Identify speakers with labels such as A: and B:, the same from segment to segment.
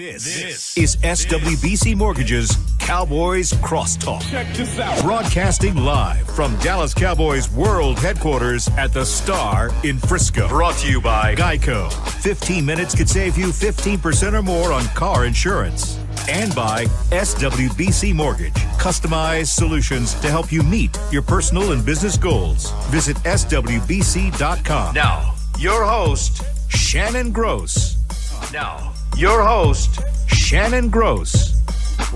A: This is SWBC Mortgage's Cowboys Crosstalk.
B: Check this out.
A: Broadcasting live from Dallas Cowboys World Headquarters at the Star in Frisco. Brought to you by Geico. 15 minutes could save you 15% or more on car insurance. And by SWBC Mortgage. Customized solutions to help you meet your personal and business goals. Visit SWBC.com. Now, your host, Shannon Gross.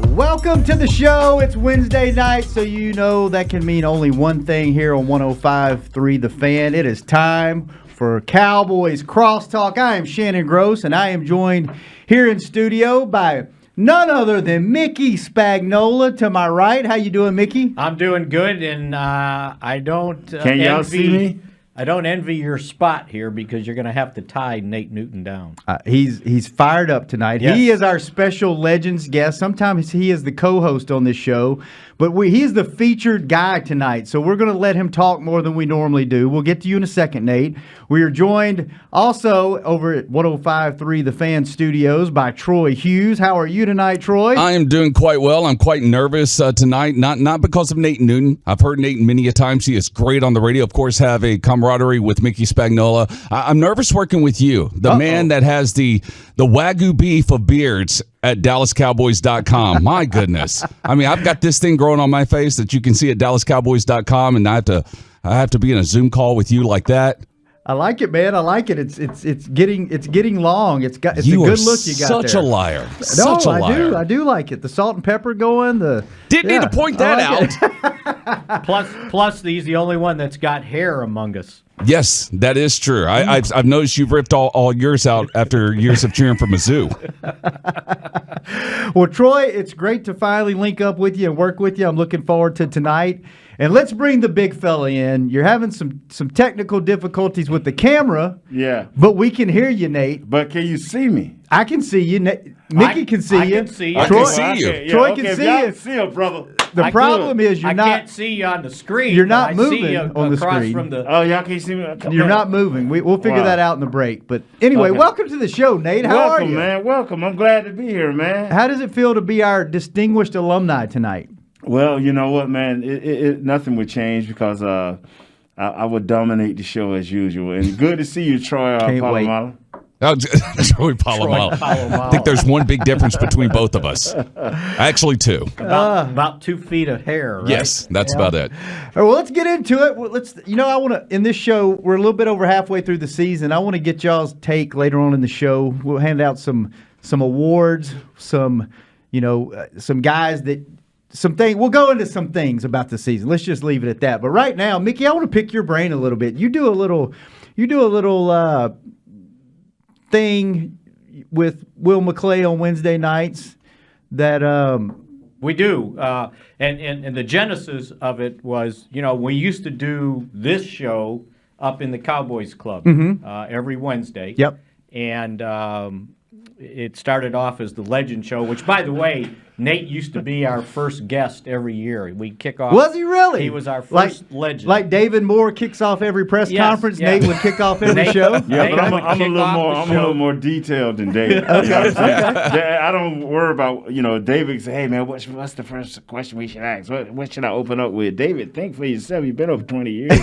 C: Welcome to the show. It's Wednesday night, so you know that can mean only one thing here on 105.3 The Fan. It is time for Cowboys Crosstalk. I am Shannon Gross, and I am joined here in studio by none other than Mickey Spagnola to my right. How you doing, Mickey?
D: I'm doing good, and I don't
E: Can y'all see me?
D: I don't envy your spot here because you're going to have to tie Nate Newton down.
C: He's fired up tonight.
D: Yes.
C: He is our special Legends guest. Sometimes he is the co-host on this show, but he's the featured guy tonight, so we're going to let him talk more than we normally do. We'll get to you in a second, Nate. We are joined also over at 105.3 The Fan Studios by Troy Hughes. How are you tonight, Troy?
E: I am doing quite well. I'm quite nervous tonight, not because of Nate Newton. I've heard Nate many a times. He is great on the radio. Of course, have a camaraderie with Mickey Spagnola. I'm nervous working with you, the man that has the Wagyu beef of beards at DallasCowboys.com. My goodness. I mean, I've got this thing growing on my face that you can see at DallasCowboys.com, and I have to be in a Zoom call with you like that.
C: I like it, man. I like it. It's getting long. It's a good look you got
E: such
C: there.
E: a liar.
C: No,
E: Such a liar.
C: I do like it. The salt and pepper going.
E: Didn't need to point that
C: out.
D: Plus, he's the only one that's got hair among us.
E: Yes, that is true. I've noticed you've ripped all yours out after years of cheering for Mizzou.
C: Well, Troy, it's great to finally link up with you and work with you. I'm looking forward to tonight. And let's bring the big fella in. You're having some technical difficulties with the camera.
E: Yeah.
C: But we can hear you, Nate.
E: But can you see me?
C: I can see you. Mickey can see you.
D: I can see you.
E: I
C: Troy,
E: can see you.
C: Troy can see you.
E: See you, brother.
C: The problem is
D: I can't see you on the screen.
C: You're not
D: but I
C: moving
D: see you
C: on the
D: across
C: screen.
D: From the,
E: Oh, y'all can't see me?
C: You're not moving. We'll figure that out in the break. But anyway,
E: Okay.
C: welcome to the show, Nate. How are you?
E: Man. Welcome. I'm glad to be here, man.
C: How does it feel to be our distinguished alumni tonight?
F: Well, you know what, man? Nothing would change because I would dominate the show as usual. And good to see you, Troy Polamalu.
E: Troy Polamalu. I think there's one big difference between both of us. Actually, two.
D: about 2 feet of hair, right?
E: Yes, that's about it.
C: All right, well, let's get into it. I want to, in this show, we're a little bit over halfway through the season. I want to get y'all's take later on in the show. We'll hand out some awards, some guys that, we'll go into some things about the season. Let's just leave it at that. But right now, Mickey, I want to pick your brain a little bit. You do a little thing with Will McClay on Wednesday nights that
D: We do. And the genesis of it was, we used to do this show up in the Cowboys Club every Wednesday.
C: Yep.
D: And it started off as the Legend Show, which, by the way, Nate used to be our first guest every year. We'd kick off.
C: Was he really?
D: He was our first legend.
C: Like David Moore kicks off every press conference,
D: yes.
C: Nate would kick off every show?
F: Yeah, but I'm a little more detailed than David. Okay. I don't worry about, David say, hey, man, what's the first question we should ask? What should I open up with? David, think for yourself. You've been over 20 years.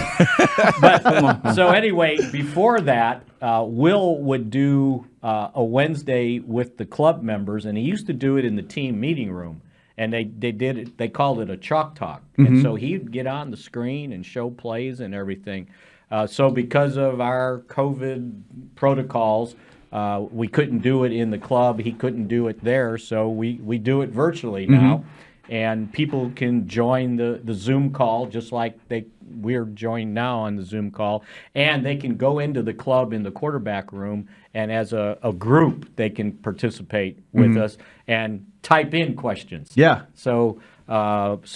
D: So anyway, before that, Will would do a Wednesday with the club members, and he used to do it in the team meeting room, and they called it a chalk talk. And so he'd get on the screen and show plays and everything. So because of our COVID protocols, we couldn't do it in the club. He couldn't do it there, so we do it virtually now. And people can join the Zoom call just like we're joined now on the Zoom call. And they can go into the club in the quarterback room, and as a group, they can participate with us and type in questions.
C: Yeah.
D: So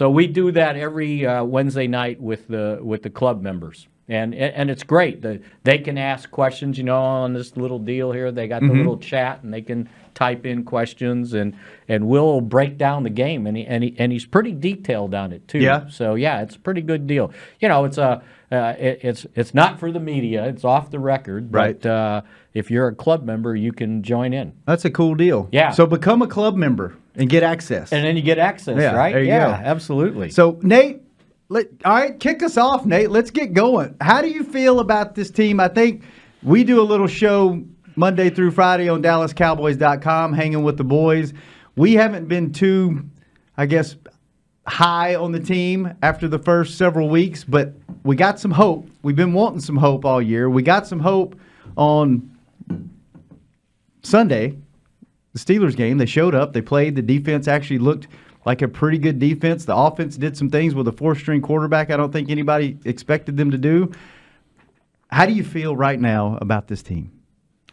D: we do that every Wednesday night with the club members. And it's great. They can ask questions, on this little deal here. They got the little chat, and they can type in questions, and Will break down the game, and he's pretty detailed on it too.
C: Yeah.
D: So yeah, it's a pretty good deal. It's not for the media. It's off the record.
C: Right.
D: But if you're a club member, you can join in.
C: That's a cool deal.
D: Yeah.
C: So become a club member and get access.
D: And then you get access,
C: Yeah,
D: right?
C: there you
D: Yeah,
C: go.
D: absolutely.
C: So Nate, all right, kick us off, Nate. Let's get going. How do you feel about this team? I think we do a little show Monday through Friday on DallasCowboys.com, hanging with the boys. We haven't been too, I guess, high on the team after the first several weeks, but we got some hope. We've been wanting some hope all year. We got some hope on Sunday, the Steelers game. They showed up. They played. The defense actually looked like a pretty good defense. The offense did some things with a fourth-string quarterback I don't think anybody expected them to do. How do you feel right now about this team?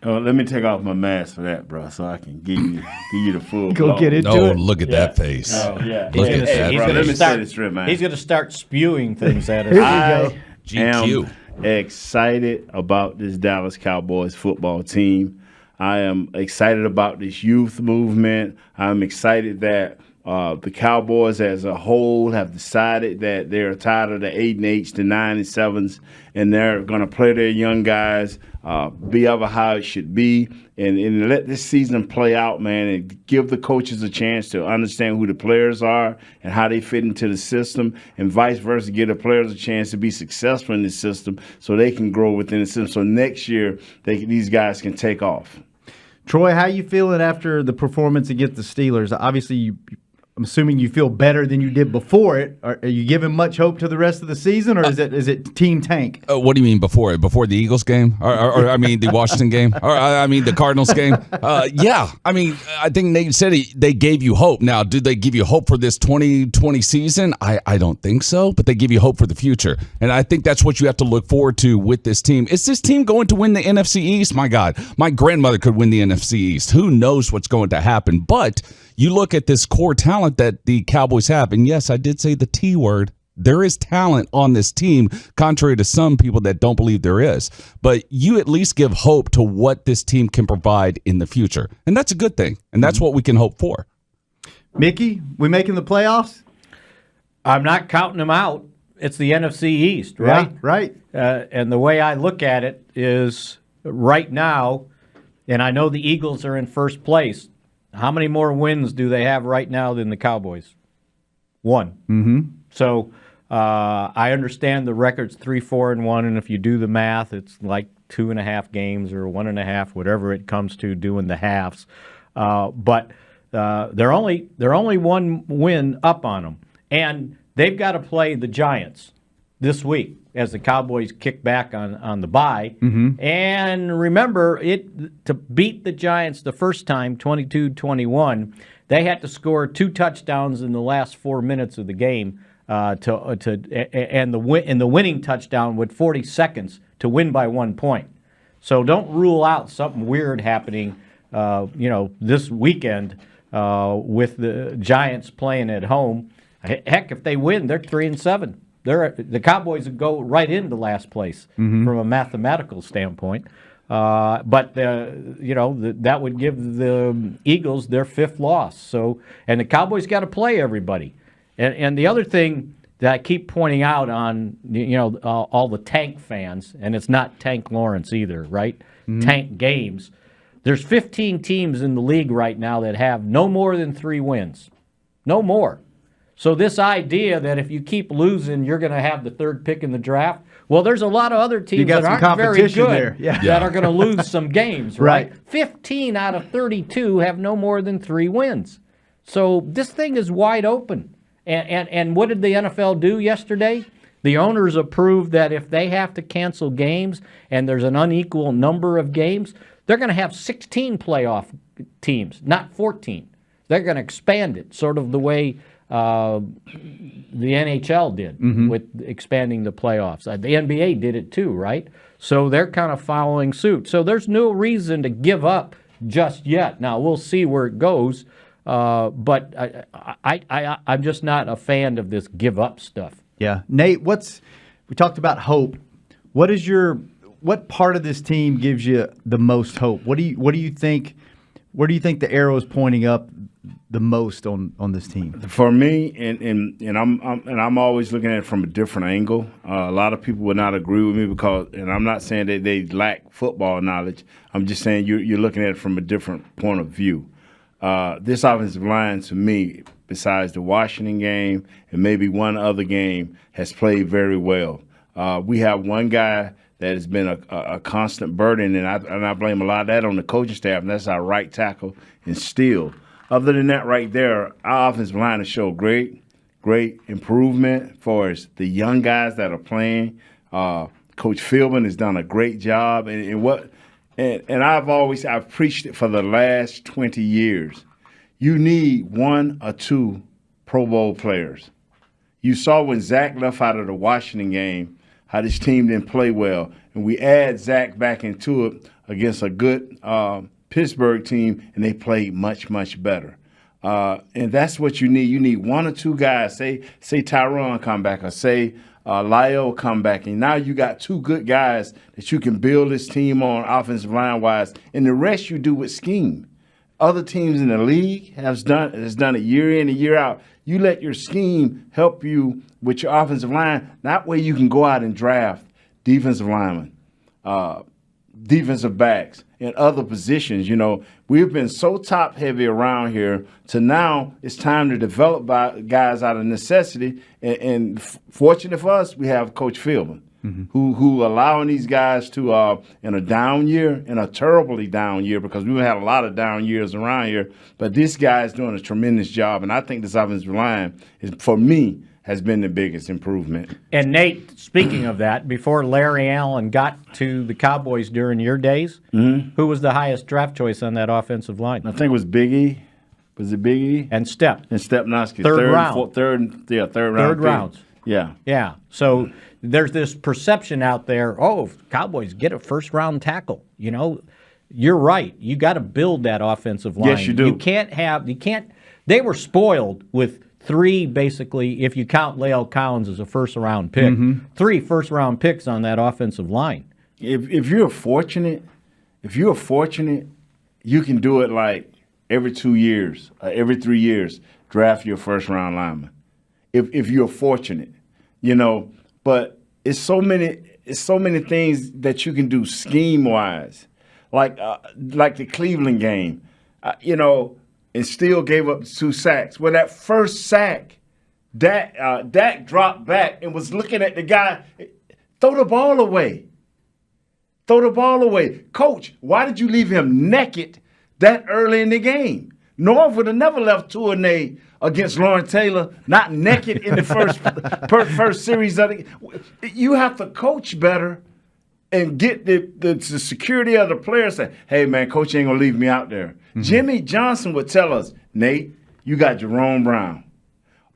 F: Oh, let me take off my mask for that, bro, so I can give you the full
C: Go
F: blow.
C: get into
E: Oh,
C: it.
E: look at that face.
F: Oh, yeah.
E: Look
F: Hey,
E: at
F: hey,
E: that
F: bro, let me
E: face.
F: say this straight, man.
D: He's going to start spewing things at us.
C: Here we
F: I
C: go.
E: GQ.
F: am excited about this Dallas Cowboys football team. I am excited about this youth movement. I'm excited that the Cowboys as a whole have decided that they're tired of the 8-8s, the 9-7s, and they're going to play their young guys, be ever how it should be, and let this season play out, man, and give the coaches a chance to understand who the players are and how they fit into the system, and vice versa, give the players a chance to be successful in the system so they can grow within the system. So next year, these guys can take off.
C: Troy, how you feeling after the performance against the Steelers? Obviously, I'm assuming you feel better than you did before it. Are you giving much hope to the rest of the season, or is it team tank?
E: What do you mean before it? Before the Eagles game? Or I mean the Washington game? Or I mean the Cardinals game? Yeah. I mean, I think Nate said they gave you hope. Now, did they give you hope for this 2020 season? I don't think so, but they give you hope for the future. And I think that's what you have to look forward to with this team. Is this team going to win the NFC East? My God, my grandmother could win the NFC East. Who knows what's going to happen? But you look at this core talent that the Cowboys have, and yes, I did say the T word. There is talent on this team, contrary to some people that don't believe there is. But you at least give hope to what this team can provide in the future. And that's a good thing. And that's what we can hope for.
C: Mickey, we making the playoffs?
D: I'm not counting them out. It's the NFC East, right?
C: Yeah, right.
D: And the way I look at it is right now, and I know the Eagles are in first place. How many more wins do they have right now than the Cowboys? One. Mm-hmm. So I understand the record's 3-4-1, and if you do the math, it's like 2.5 games or 1.5, whatever it comes to doing the halves. But they're only one win up on them, and they've got to play the Giants this week as the Cowboys kick back on the bye. Mm-hmm. And remember, to beat the Giants the first time, 22-21, they had to score 2 touchdowns in the last 4 minutes of the game and the winning touchdown with 40 seconds to win by 1 point. So don't rule out something weird happening, this weekend with the Giants playing at home. Heck, if they win, they're 3-7. The Cowboys would go right into last place from a mathematical standpoint. But that would give the Eagles their 5th loss. So, and the Cowboys got to play everybody. And the other thing that I keep pointing out on all the Tank fans, and it's not Tank Lawrence either, right? Tank games. There's 15 teams in the league right now that have no more than 3 wins, no more. So this idea that if you keep losing, you're going to have the 3rd pick in the draft. Well, there's a lot of other teams that aren't very good that are going to lose some games, right? 15 out of 32 have no more than 3 wins. So this thing is wide open. And what did the NFL do yesterday? The owners approved that if they have to cancel games and there's an unequal number of games, they're going to have 16 playoff teams, not 14. They're going to expand it, sort of the way the NHL did with expanding the playoffs. The NBA did it too, right? So they're kind of following suit. So there's no reason to give up just yet. Now, we'll see where it goes, but I'm just not a fan of this give up stuff.
C: Yeah. Nate, we talked about hope. What part of this team gives you the most hope? What do you think? Where do you think the arrow is pointing up the most on this team?
F: For me, and I'm always looking at it from a different angle. A lot of people would not agree with me and I'm not saying that they lack football knowledge. I'm just saying you're looking at it from a different point of view. This offensive line, to me, besides the Washington game and maybe one other game, has played very well. We have one guy that has been a constant burden, and I blame a lot of that on the coaching staff, and that's our right tackle and Steele. Other than that right there, our offensive line has showed great improvement for us. The young guys that are playing. Coach Philbin has done a great job, and I've preached it for the last 20 years. You need one or two Pro Bowl players. You saw when Zach left out of the Washington game how this team didn't play well, and we add Zach back into it against a good Pittsburgh team, and they played much, much better. And that's what you need. You need one or two guys. Say Tyrone come back, or say Lyle come back, and now you got two good guys that you can build this team on offensive line-wise, and the rest you do with scheme. Other teams in the league has done it year in and year out. You let your scheme help you with your offensive line. That way you can go out and draft defensive linemen, defensive backs, and other positions. You know, we've been so top-heavy around here to now it's time to develop guys out of necessity. And fortunate for us, we have Coach Philbin, who allowing these guys to, in a down year, in a terribly down year, because we've had a lot of down years around here, but this guy is doing a tremendous job, and I think this offensive line, for me, has been the biggest improvement.
D: And Nate, speaking of that, before Larry Allen got to the Cowboys during your days, who was the highest draft choice on that offensive line?
F: I think it was Big E. Was it Big E?
D: And Step.
F: And Stepnoski.
D: Third round.
F: Third
D: rounds.
F: Yeah.
D: Yeah. So there's this perception out there, if Cowboys get a first-round tackle. You know, you're right. You got to build that offensive line.
F: Yes, you do.
D: They were spoiled with three, basically, if you count Lael Collins as a first-round pick, 3 first-round picks on that offensive line.
F: If you're fortunate, you can do it like every 2 years, every 3 years, draft your first-round lineman. If you're fortunate, you know. But it's so many things that you can do scheme-wise, like the Cleveland game, and still gave up 2 sacks. Well, that first sack, Dak dropped back and was looking at the guy. Throw the ball away. Coach, why did you leave him naked that early in the game? Norv would have never left Tournay against Lawrence Taylor not naked in the first series of the. You have to coach better and get the security of the players. Say, hey man, coach ain't gonna leave me out there. Jimmy Johnson would tell us, Nate, you got Jerome Brown.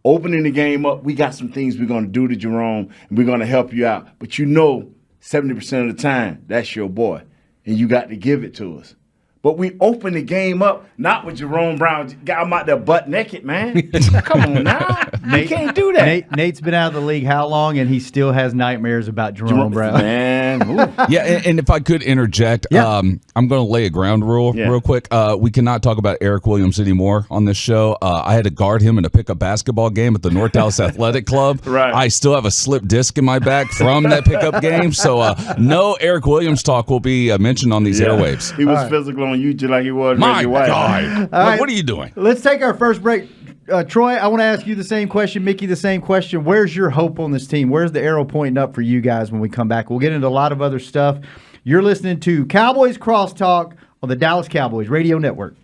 F: Opening the game up, we got some things we're gonna do to Jerome, and we're gonna help you out. But 70% of the time, that's your boy, and you got to give it to us. But we open the game up, not with Jerome Brown. Got him out there butt naked, man. Come on now. You can't do that.
C: Nate's been out of the league how long, and he still has nightmares about Jerome Brown.
F: Man.
E: Yeah, and if I could interject, I'm going to lay a ground rule real quick. We cannot talk about Eric Williams anymore on this show. I had to guard him in a pickup basketball game at the North Dallas Athletic Club.
F: Right.
E: I still have a slip disc in my back from that pickup game. So no Eric Williams talk will be mentioned on these airwaves.
F: He was physical on you just like he was
E: My
F: Reggie White.
E: God.
C: right.
E: What are you doing?
C: Let's take our first break. Troy, I want to ask you the same question. Mickey, the same question. Where's your hope on this team? Where's the arrow pointing up for you guys when we come back? We'll get into a lot of other stuff. You're listening to Cowboys Crosstalk on the Dallas Cowboys Radio Network.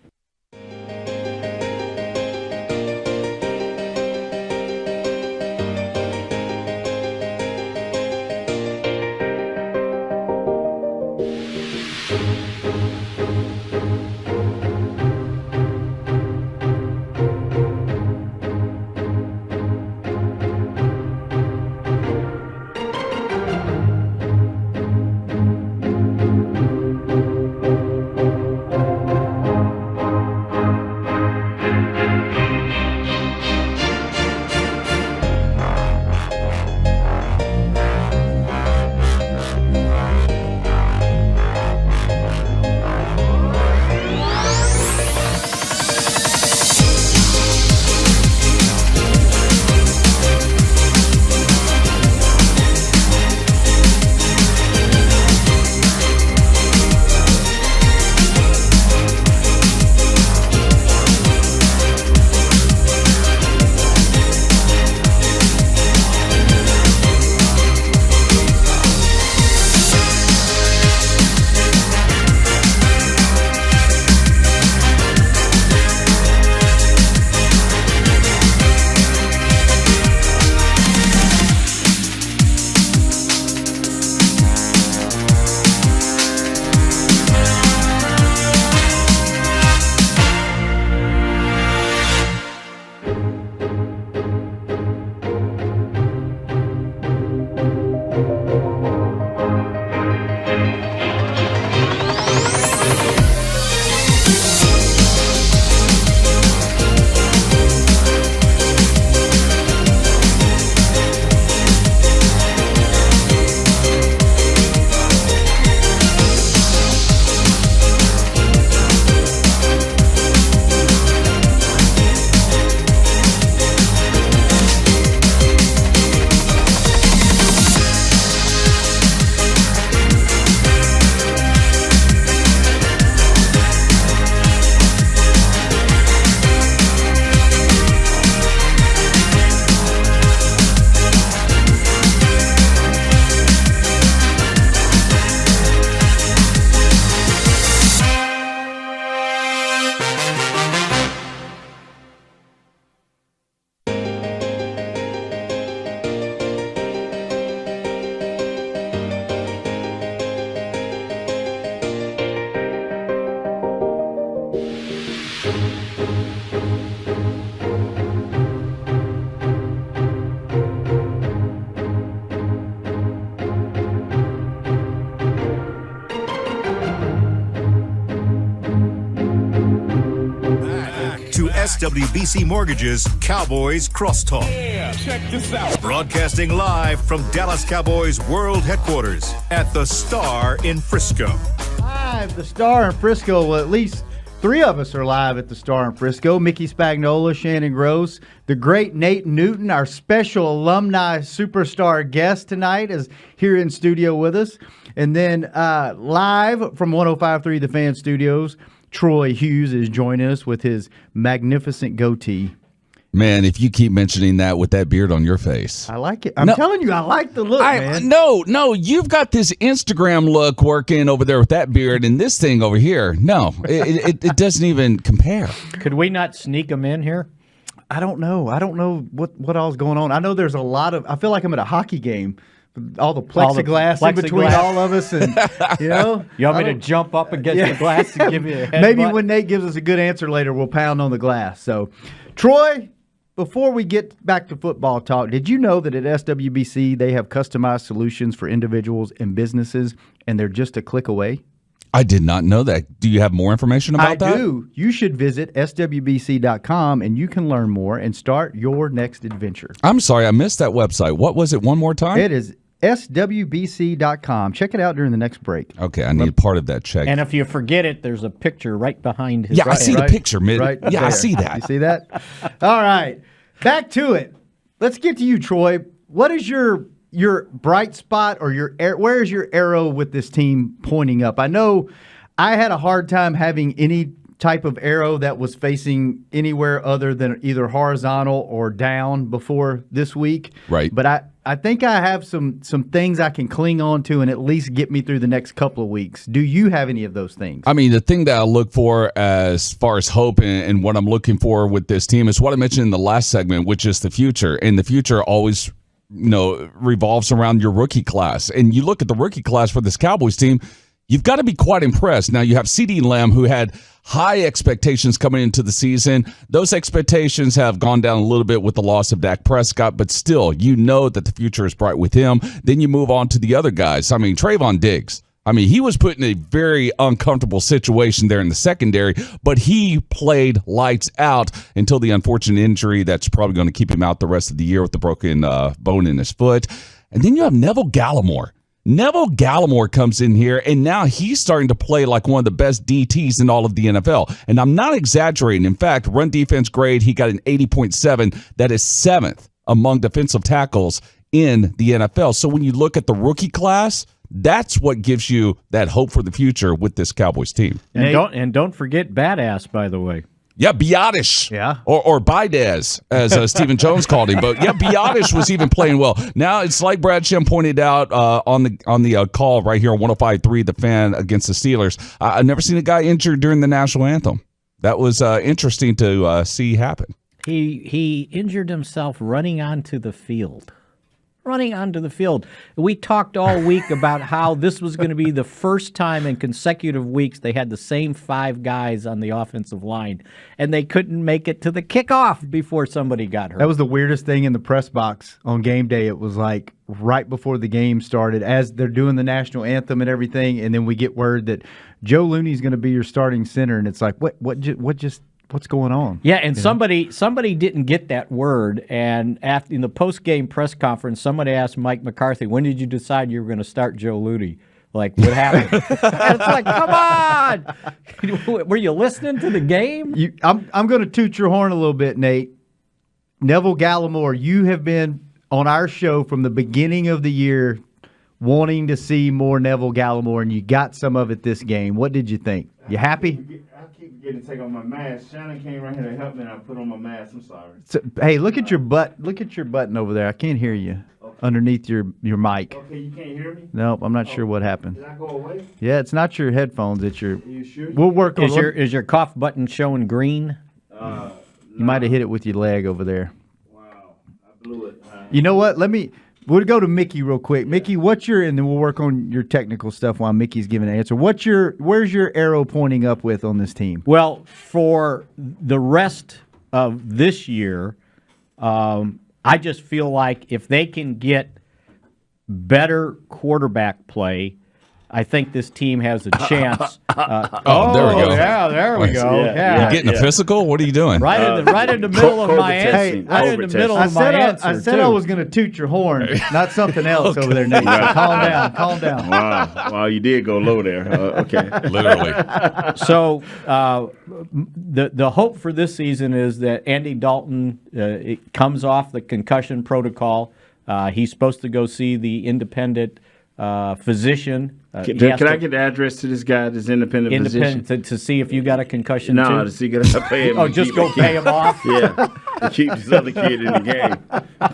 A: SWBC Mortgage's Cowboys Crosstalk.
B: Yeah, check this out.
A: Broadcasting live from Dallas Cowboys World Headquarters at the Star in Frisco.
C: Live, the Star in Frisco. Well, at least 3 of us are live at the Star in Frisco. Mickey Spagnola, Shannon Gross, the great Nate Newton, our special alumni superstar guest tonight, is here in studio with us. And then live from 105.3 The Fan Studios, Troy Hughes is joining us with his magnificent goatee.
E: Man, if you keep mentioning that with that beard on your face.
C: I like it. I'm telling you, I like the look, man.
E: No, you've got this Instagram look working over there with that beard and this thing over here. No, it doesn't even compare.
D: Could we not sneak him in here?
C: I don't know. I don't know what all's going on. I know there's a lot of – I feel like I'm at a hockey game. All the plexiglass in between all of us, and you know.
D: You want me to jump up against the glass and give you a headbutt?
C: Maybe when Nate gives us a good answer later, we'll pound on the glass. So, Troy, before we get back to football talk, did you know that at SWBC they have customized solutions for individuals and businesses, and they're just a click away?
E: I did not know that. Do you have more information about that?
C: I do. You should visit SWBC.com, and you can learn more and start your next adventure.
E: I'm sorry, I missed that website. What was it one more time?
C: It is SWBC.com. Check it out during the next break.
E: Okay, I need part of that check.
D: And if you forget it, there's a picture right behind his.
E: Yeah, I see the picture, man.
C: Right
E: yeah,
C: there.
E: I see that.
C: You see that? All right, back to it. Let's get to you, Troy. What is your bright spot or where is your arrow with this team pointing up? I know I had a hard time having any type of arrow that was facing anywhere other than either horizontal or down before this week.
E: Right.
C: But I think I have some things I can cling on to and at least get me through the next couple of weeks. Do you have any of those things?
E: I mean, the thing that I look for as far as hope and what I'm looking for with this team is what I mentioned in the last segment, which is the future. And the future always revolves around your rookie class. And you look at the rookie class for this Cowboys team, you've got to be quite impressed. Now, you have CeeDee Lamb, who had high expectations coming into the season. Those expectations have gone down a little bit with the loss of Dak Prescott, but still, you know that the future is bright with him. Then you move on to the other guys. I mean, Trayvon Diggs. I mean, he was put in a very uncomfortable situation there in the secondary, but he played lights out until the unfortunate injury that's probably going to keep him out the rest of the year with the broken bone in his foot. And then you have Neville Gallimore. Neville Gallimore comes in here, and now he's starting to play like one of the best DTs in all of the NFL. And I'm not exaggerating. In fact, run defense grade, he got an 80.7. That is 7th among defensive tackles in the NFL. So when you look at the rookie class, that's what gives you that hope for the future with this Cowboys team.
D: And don't forget Badass, by the way.
E: Yeah, Biotish.
C: Yeah.
E: Or Bidaz, as Stephen Jones called him. But yeah, Biotish was even playing well. Now it's like Brad Shem pointed out on the call right here on 105.3 The Fan against the Steelers. I've never seen a guy injured during the national anthem. That was interesting to see happen.
D: He injured himself running onto the field. We talked all week about how this was going to be the first time in consecutive weeks they had the same 5 guys on the offensive line, and they couldn't make it to the kickoff before somebody got hurt.
C: That was the weirdest thing in the press box on game day. It was like right before the game started, as they're doing the national anthem and everything, and then we get word that Joe Looney's going to be your starting center, and it's like, what's going on?
D: Yeah, and somebody didn't get that word, and in the post-game press conference, somebody asked Mike McCarthy, when did you decide you were going to start Joe Looney? Like, what happened? And it's like, come on! Were you listening to the game?
C: I'm going to toot your horn a little bit, Nate. Neville Gallimore, you have been on our show from the beginning of the year wanting to see more Neville Gallimore, and you got some of it this game. What did you think? You happy?
F: To take off my mask. Shannon came right here to help me, and I put on my mask. I'm sorry.
C: So, hey, look at your butt. Look at your button over there. I can't hear you underneath your mic.
F: Okay, you can't hear me?
C: Nope, I'm not sure what happened.
F: Did I go away?
C: Yeah, it's not your headphones. It's your.
F: Are you sure?
C: We'll work on.
D: Is your cough button showing green?
C: You might have hit it with your leg over there.
F: Wow, I blew it.
C: You know what? We'll go to Mickey real quick. Mickey, and then we'll work on your technical stuff while Mickey's giving an answer. Where's your arrow pointing up with on this team?
D: Well, for the rest of this year, I just feel like if they can get better quarterback play, I think this team has a chance.
E: There we go.
D: Yeah, there we go.
E: You getting a physical? What are you doing?
D: Right in the middle of my answer. Right in the middle of my answer.
C: I said I was going to toot your horn, not something else over there, Nate. So calm down.
F: Wow, you did go low there. Okay.
E: Literally.
D: So the hope for this season is that Andy Dalton it comes off the concussion protocol. He's supposed to go see the independent physician.
F: Can I get the address to this guy, this independent physician?
D: To see if you got a concussion
F: No,
D: too?
F: to see if I pay him.
D: Oh, just go pay him off?
F: Yeah, to keep this other kid in the game.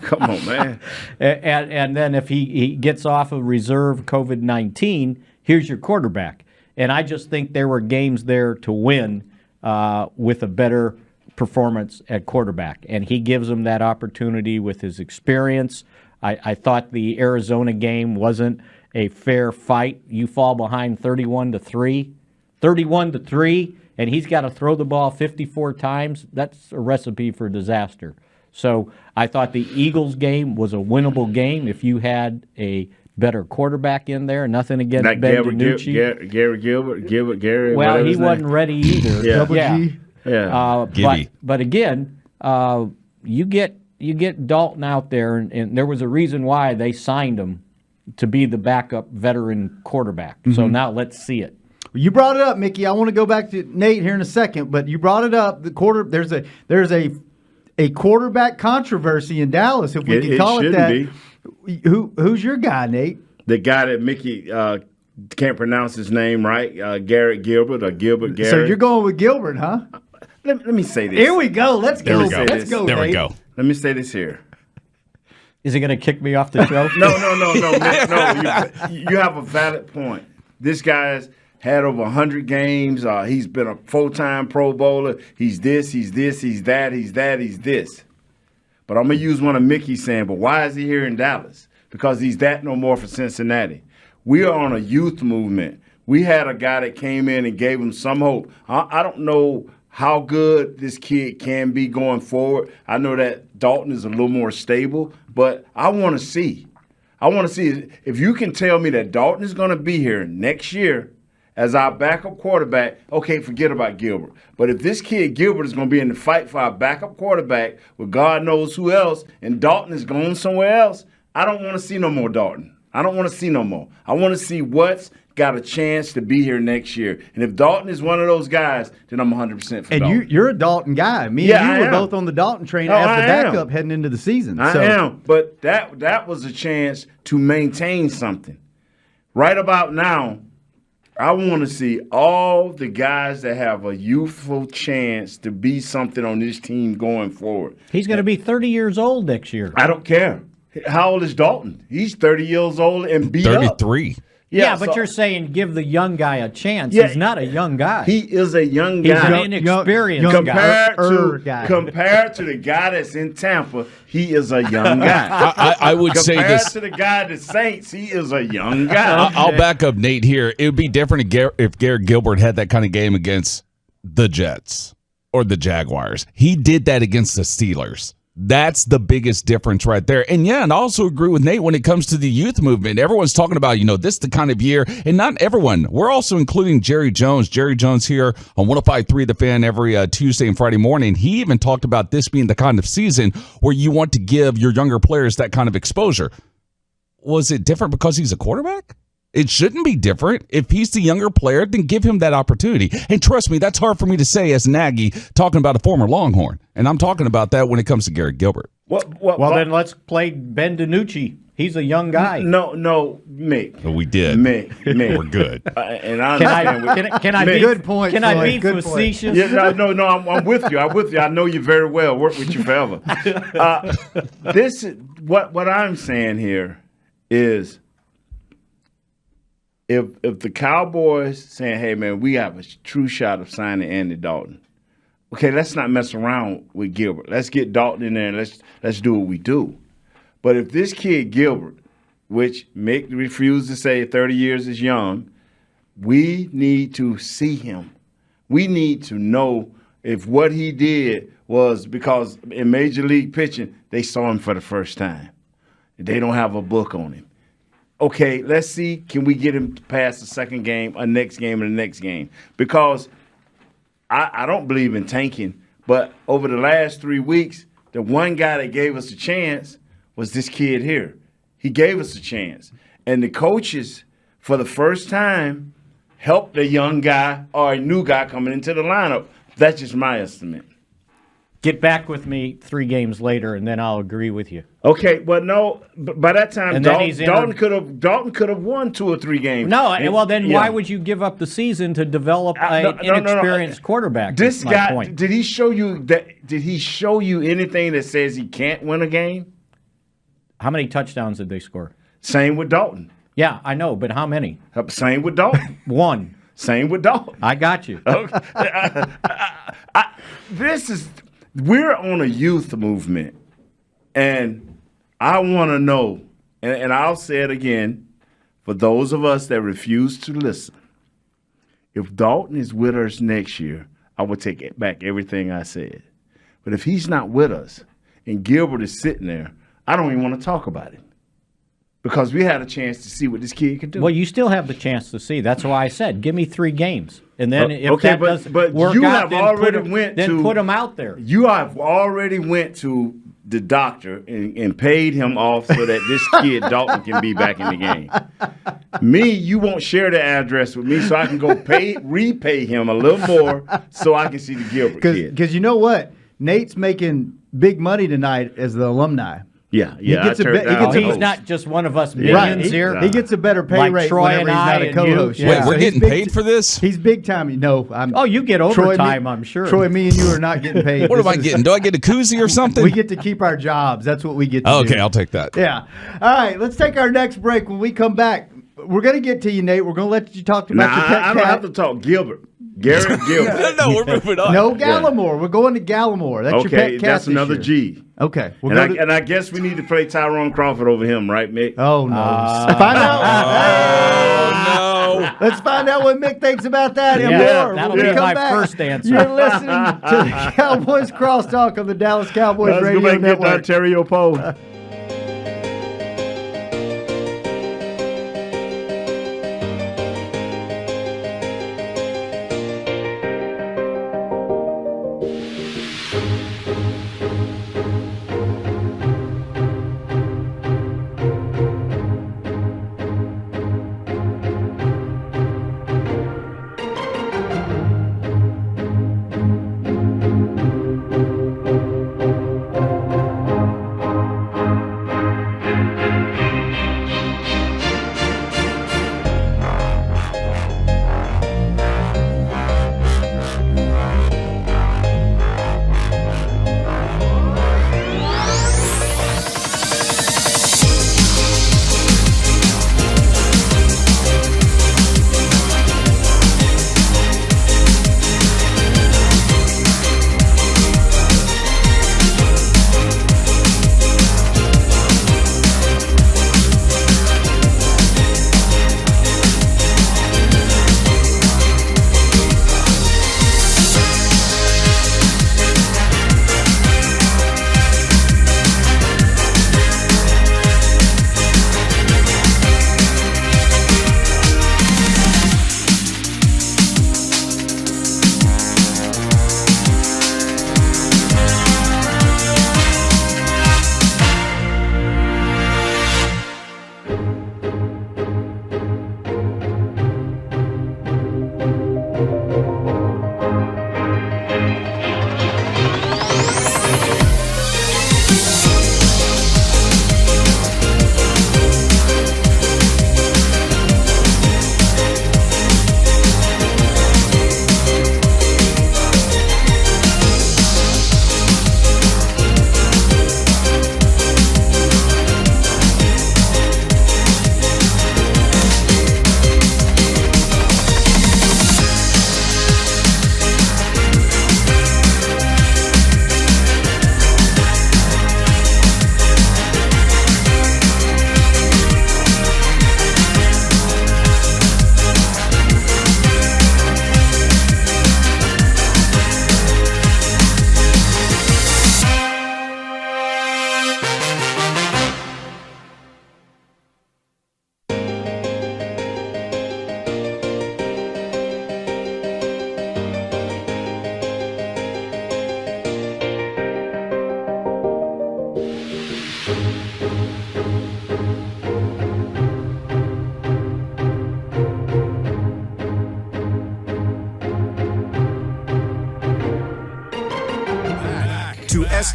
F: Come on, man.
D: And then if he gets off of reserve COVID-19, here's your quarterback. And I just think there were games there to win with a better performance at quarterback. And he gives them that opportunity with his experience. I thought the Arizona game wasn't a fair fight. You fall behind 31-3, and he's got to throw the ball 54 times. That's a recipe for disaster. So I thought the Eagles game was a winnable game if you had a better quarterback in there. Nothing against
F: Like
D: Ben DiNucci.
F: Gary Gilbert.
D: Well, he wasn't ready either.
F: Yeah.
C: Double G.
F: Yeah.
D: But again, you get Dalton out there, and there was a reason why they signed him to be the backup veteran quarterback. So now let's see it.
C: You brought it up, Mickey. I want to go back to Nate here in a second, but you brought it up. There's a quarterback controversy in Dallas, if we can call it that. Who's your guy, Nate?
F: The guy that Mickey can't pronounce his name right, Garrett Gilbert or Gilbert Garrett.
C: So you're going with Gilbert, huh?
F: Let me say this.
C: Here we go. Let's go. Let's go.
E: There
C: Nate.
E: we go.
F: Let me say this here.
D: Is he going to kick me off the show?
F: No, Mick, no. You have a valid point. This guy's had over 100 games. He's been a full-time Pro Bowler. He's this, he's that, he's this. But I'm going to use one of Mickey's saying, but why is he here in Dallas? Because he's that no more for Cincinnati. We are on a youth movement. We had a guy that came in and gave him some hope. I don't know how good this kid can be going forward. I know that Dalton is a little more stable, but I want to see. If you can tell me that Dalton is going to be here next year as our backup quarterback, okay, forget about Gilbert. But if this kid Gilbert is going to be in the fight for our backup quarterback with God knows who else, and Dalton is going somewhere else, I don't want to see no more Dalton. I don't want to see no more. I want to see what's got a chance to be here next year. And if Dalton is one of those guys, then I'm 100% for Dalton.
C: And you're a Dalton guy. Me and you were both on the Dalton train as the backup heading into the season.
F: I am. But that was a chance to maintain something. Right about now, I want to see all the guys that have a youthful chance to be something on this team going forward.
D: He's going to be 30 years old next year.
F: I don't care. How old is Dalton? He's 30 years old and beat
E: 33.
F: up.
D: Yeah, but you're saying give the young guy a chance. He's not a young guy.
F: He is a young
D: He's
F: guy.
D: an inexperienced
F: compared
D: guy.
F: Compared to the guy that's in Tampa, he is a young guy.
E: I would say this.
F: Compared to the guy at the Saints, he is a young guy.
E: I'll back up Nate here. It would be different if Garrett Gilbert had that kind of game against the Jets or the Jaguars. He did that against the Steelers. That's the biggest difference right there. And I also agree with Nate when it comes to the youth movement. Everyone's talking about, this is the kind of year, and not everyone. We're also including Jerry Jones. Jerry Jones here on 105.3 The Fan every Tuesday and Friday morning. He even talked about this being the kind of season where you want to give your younger players that kind of exposure. Was it different because he's a quarterback? It shouldn't be different. If he's the younger player, then give him that opportunity. And trust me, that's hard for me to say as Nagy talking about a former Longhorn. And I'm talking about that when it comes to Garrett Gilbert.
D: Well, then let's play Ben DiNucci. He's a young guy.
F: No, Mick.
E: We did.
F: Mick.
E: We're good.
F: And I understand.
D: Can I be
C: good point?
D: Can I be facetious?
F: Yeah, no. I'm with you. I know you very well. Work with you forever. This is what I'm saying here is. If the Cowboys saying, hey, man, we have a true shot of signing Andy Dalton, okay, let's not mess around with Gilbert. Let's get Dalton in there and let's do what we do. But if this kid Gilbert, which Mick refused to say 30 years is young, we need to see him. We need to know if what he did was because in Major League pitching, they saw him for the first time. They don't have a book on him. okay, let's see, can we get him past the second game, or next game, and the next game? Because I don't believe in tanking, but over the last 3 weeks, the one guy that gave us a chance was this kid here. He gave us a chance. And the coaches, for the first time, helped a young guy or a new guy coming into the lineup. That's just my estimate.
D: Get back with me 3 games later, and then I'll agree with you.
F: Okay, well, no. By that time,
D: And then
F: Dalton could have won 2 or 3 games.
D: No,
F: And-
D: well then
F: yeah.
D: why would you give up the season to develop an
F: No.
D: inexperienced quarterback?
F: This
D: is my
F: guy,
D: point.
F: did he show you that? Did he show you anything that says he can't win a game?
D: How many touchdowns did they score?
F: Same with Dalton.
D: Yeah, I know, but how many?
F: Same with Dalton.
D: 1.
F: Same with Dalton.
D: I got you.
F: We're on a youth movement, and I want to know, and I'll say it again, for those of us that refuse to listen, if Dalton is with us next year, I will take back everything I said. But if he's not with us, and Gilbert is sitting there, I don't even want to talk about it. Because we had a chance to see what this kid could do.
D: Well, you still have the chance to see. That's why I said, give me 3 games, and then if
F: okay,
D: that
F: but-
D: doesn't
F: but
D: work
F: you
D: out,
F: have already went
D: then
F: to-
D: put him out there.
F: You have already went to the doctor and paid him off so that this kid Dalton can be back in the game. Me, you won't share the address with me, so I can go repay him a little more so I can see the Gilbert kid.
C: Because you know what? Nate's making big money tonight as the alumni.
F: Yeah.
C: He gets a bit- he gets a-
D: He's not just one of us
F: Yeah.
D: millions
C: He,
D: here.
C: he gets a better pay
D: Like
C: rate
D: Troy
C: whenever
D: and
C: he's
D: I
C: not a
D: and you.
C: co-host.
D: Yeah.
E: Wait, we're
C: he's
E: getting
C: big
E: paid for this?
C: He's big time. No, I'm.
D: Oh, you get
C: Troy,
D: overtime, I'm sure.
C: Troy, me and you are not getting paid.
E: What
C: This
E: am I
C: is-
E: getting? Do I get a koozie or something?
C: We get to keep our jobs. That's what we get to do.
E: Okay, I'll take that.
C: Yeah. All right, let's take our next break. When we come back, we're going to get to you, Nate. We're going to let you talk about your pet
F: I don't
C: cat.
F: have to talk Gilbert. Garrett Gilbert.
E: No, we're moving on.
C: No, Gallimore. We're going to Gallimore. That's your pet
F: Okay,
C: cat
F: that's
C: this
F: another
C: year.
F: G.
C: Okay. We'll
F: And
C: go to-
F: I guess we need to play Tyrone Crawford over him, right, Mick?
C: Oh, no. Find out.
E: Oh, no.
C: Let's find out what Mick thinks about that and
D: Yeah,
C: more.
D: that'll
C: When we
D: be
C: come
D: my
C: back.
D: first answer.
C: You're listening to the Cowboys Crosstalk on the Dallas Cowboys
F: Let's go
C: Radio
F: back and get the
C: Network.
F: Ontario Poll.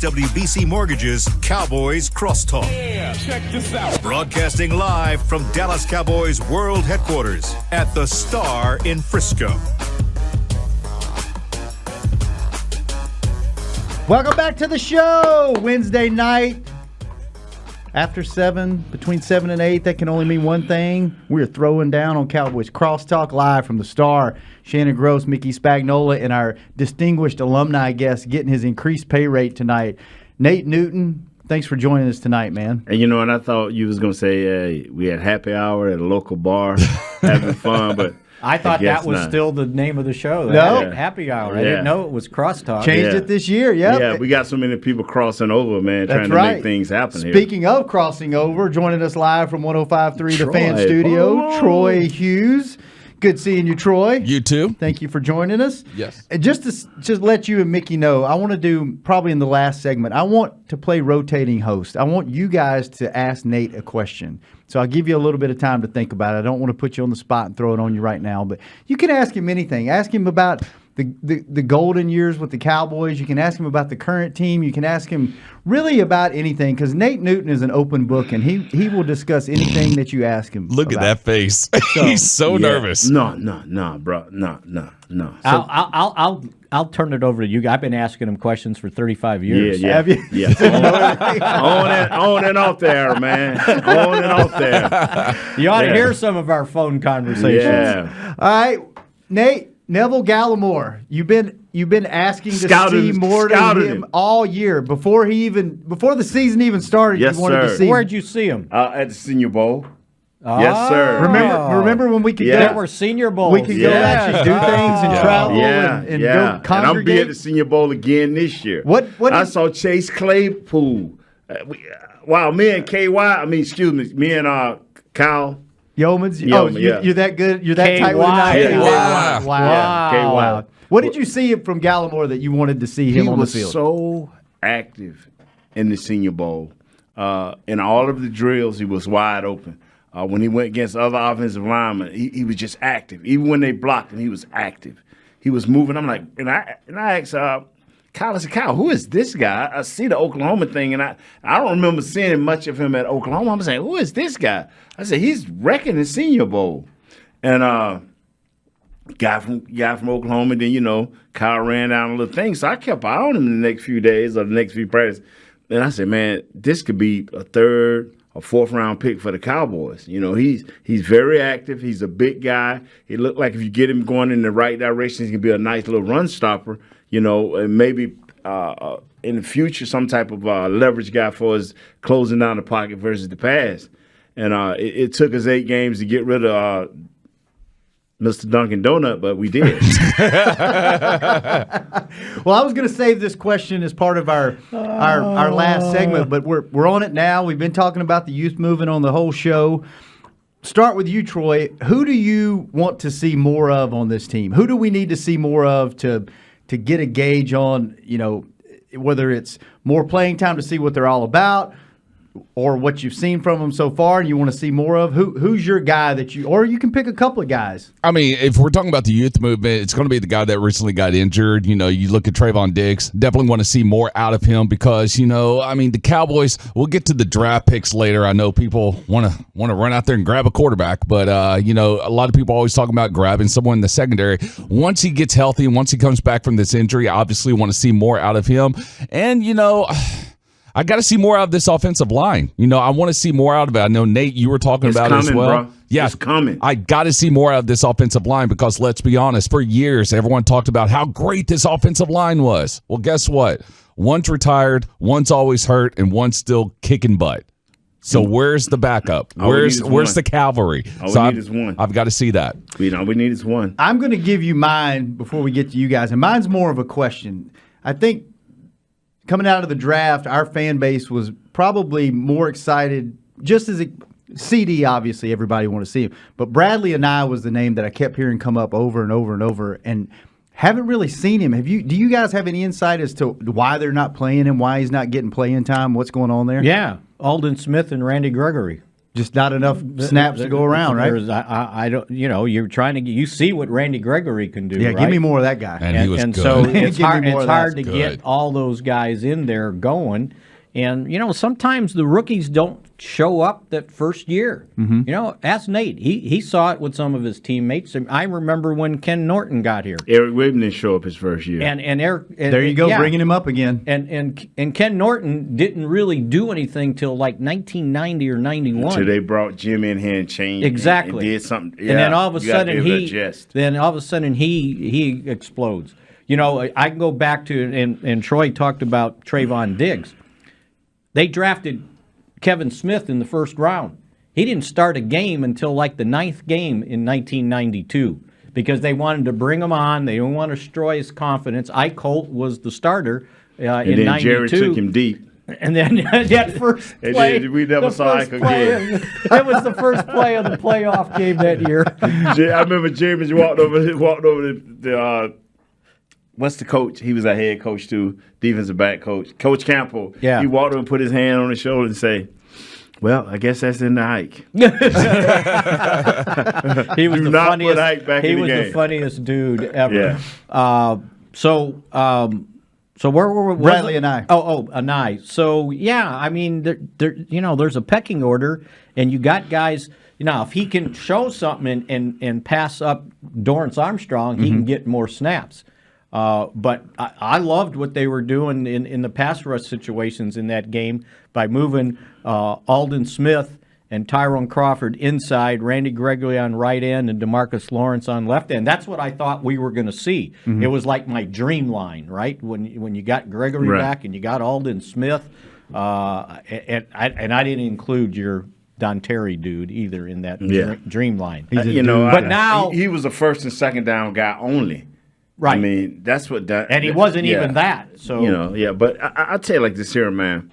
A: SWBC Mortgage's Cowboys Crosstalk.
B: Yeah, check this out.
A: Broadcasting live from Dallas Cowboys World Headquarters at the Star in Frisco.
C: Welcome back to the show. Wednesday night. After 7, between 7 and 8, that can only mean one thing. We're throwing down on Cowboys Crosstalk live from the Star. Shannon Gross, Mickey Spagnola, and our distinguished alumni guest getting his increased pay rate tonight. Nate Newton, thanks for joining us tonight, man.
F: And and I thought you was going to say we had happy hour at a local bar having fun, but
D: I thought that was
F: not.
D: Still the name of the show.
C: No.
D: Happy Hour. I didn't know it was Crosstalk.
C: Changed it this year,
F: Yeah, we got so many people crossing over, man, trying to make things happen here.
C: Speaking of crossing over, joining us live from 105.3 The Fan Studio,
F: Oh.
C: Troy Hughes. Good seeing you, Troy.
E: You too.
C: Thank you for joining us.
E: Yes.
C: And just to let you and Mickey know, I want to do, probably in the last segment, I want to play rotating host. I want you guys to ask Nate a question. So I'll give you a little bit of time to think about it. I don't want to put you on the spot and throw it on you right now, but you can ask him anything. Ask him about the golden years with the Cowboys. You can ask him about the current team. You can ask him really about anything, because Nate Newton is an open book, and he will discuss anything that you ask him.
E: Look at that face. He's so nervous.
F: No, bro. No. So,
D: I'll turn it over to you. I've been asking him questions for 35 years.
F: Yeah.
C: Have you?
F: Yeah. on and off there, man. On and off there.
D: You ought to hear some of our phone conversations.
F: Yeah.
C: All right, Nate. Neville Gallimore, you've been asking to see more of him all year before the season even started.
F: Yes,
C: you wanted to see.
D: Where'd you see him?
F: At the Senior Bowl. Yes, sir.
C: Remember when we could
D: There
C: go?
D: were Senior Bowls.
C: We could go actually do things and travel and go
F: And I'm
C: congregate.
F: be at the Senior Bowl again this year.
C: What
F: I saw Chase Claypool. Me and me and Kyle.
C: Yeomans?
F: Yeoman, yeah.
C: You're that good? You're that
D: KY.
C: tight with an eye?
F: KY.
C: Wow.
F: KY.
C: What did you see from Gallimore that you wanted to see him on the field?
F: He was so active in the Senior Bowl. In all of the drills, he was wide open. When he went against other offensive linemen, he was just active. Even when they blocked him, he was active. He was moving. I'm like, and I asked Kyle, I said, Kyle, who is this guy? I see the Oklahoma thing, and I don't remember seeing much of him at Oklahoma. I'm saying, who is this guy? I said, he's wrecking the Senior Bowl. And guy from Oklahoma, then, Kyle ran down a little thing. So I kept an eye on him the next few days or the next few practices. And I said, man, this could be a third or fourth round pick for the Cowboys. He's very active. He's a big guy. He looked like if you get him going in the right direction, he can be a nice little run stopper. And maybe in the future, some type of leverage guy for us closing down the pocket versus the pass. And it took us 8 games to get rid of Mr. Dunkin' Donut, but we did.
C: Well, I was going to save this question as part of our last segment, but we're on it now. We've been talking about the youth movement on the whole show. Start with you, Troy. Who do you want to see more of on this team? Who do we need to see more of to get a gauge on, whether it's more playing time to see what they're all about, or what you've seen from them so far and you want to see more of? Who's your guy or you can pick a couple of guys?
E: I mean, if we're talking about the youth movement, it's going to be the guy that recently got injured. You look at Trayvon Diggs, definitely want to see more out of him because, the Cowboys, we'll get to the draft picks later. I know people want to run out there and grab a quarterback, but, a lot of people always talking about grabbing someone in the secondary. Once he gets healthy and once he comes back from this injury, I obviously want to see more out of him. And, I got to see more out of this offensive line. I want to see more out of it. I know, Nate, you were talking about it as well.
F: Bro.
E: Yeah,
F: it's coming.
E: I got to see more out of this offensive line because, let's be honest, for years, everyone talked about how great this offensive line was. Well, guess what? One's retired, one's always hurt, and one's still kicking butt. So where's the backup? Where's the cavalry?
F: All we need is one.
E: I've got to see that.
F: We need is one.
C: I'm going to give you mine before we get to you guys, and mine's more of a question. I think coming out of the draft, our fan base was probably more excited, just as CD, obviously, everybody wanted to see him. But Bradley and I was the name that I kept hearing come up over and over and over, and haven't really seen him. Do you guys have any insight as to why they're not playing him, why he's not getting playing time, what's going on there?
D: Yeah, Alden Smith and Randy Gregory.
C: Just not enough snaps to go around, right?
D: I don't. You're trying to. You see what Randy Gregory can do.
C: Yeah,
D: right?
C: give me more of that guy.
E: And he was good.
D: So it's
C: Give me
D: hard.
C: more
D: It's
C: of that.
D: hard to
E: Good.
D: get all those guys in there going. And sometimes the rookies don't show up that first year. Ask Nate. He saw it with some of his teammates. And I remember when Ken Norton got here.
F: Eric Whitten didn't show up his first year.
D: And Eric.
C: There you go,
D: yeah.
C: bringing him up again.
D: And Ken Norton didn't really do anything till like 1990 or 91.
F: Until they brought Jim in here and changed
D: Exactly.
F: and did something.
D: And then all of a
F: you gotta
D: sudden
F: be able to adjust.
D: he explodes. I can go back to and Troy talked about Trayvon Diggs. They drafted Kevin Smith in the first round. He didn't start a game until like the 9th game in 1992 because they wanted to bring him on. They didn't want to destroy his confidence. Ike Holt was the starter in
F: And then
D: 92.
F: Jerry took him deep.
D: And then that first
F: And
D: play,
F: then we never
D: the
F: saw
D: first
F: Ike
D: play
F: again.
D: It was the first play of the playoff game that year.
F: I remember James walked over the what's the coach? He was a head coach too, defensive back coach, Coach Campbell.
D: Yeah.
F: He walked over and put his hand on his shoulder and say, "Well, I guess that's in the Ike."
D: He was
F: Do
D: the
F: not
D: funniest.
F: put Ike back
D: he
F: in the
D: was
F: game.
D: the funniest dude ever.
F: Yeah.
D: So where were we?
C: Bradley and I.
D: Oh, and I. So yeah, I mean, there's a pecking order, and you got guys. If he can show something and pass up Dorrance Armstrong, he can get more snaps. But I loved what they were doing in the pass rush situations in that game by moving Alden Smith and Tyrone Crawford inside, Randy Gregory on right end, and DeMarcus Lawrence on left end. That's what I thought we were going to see. It was like my dream line, right? When you got Gregory
F: Right.
D: back and you got Alden Smith, and I didn't include your Don Terry dude either in that dream line. But now
F: he was a first and second down guy only.
D: Right.
F: I mean, that's what.
D: And he wasn't even that. So
F: But I'll tell you like this here, man.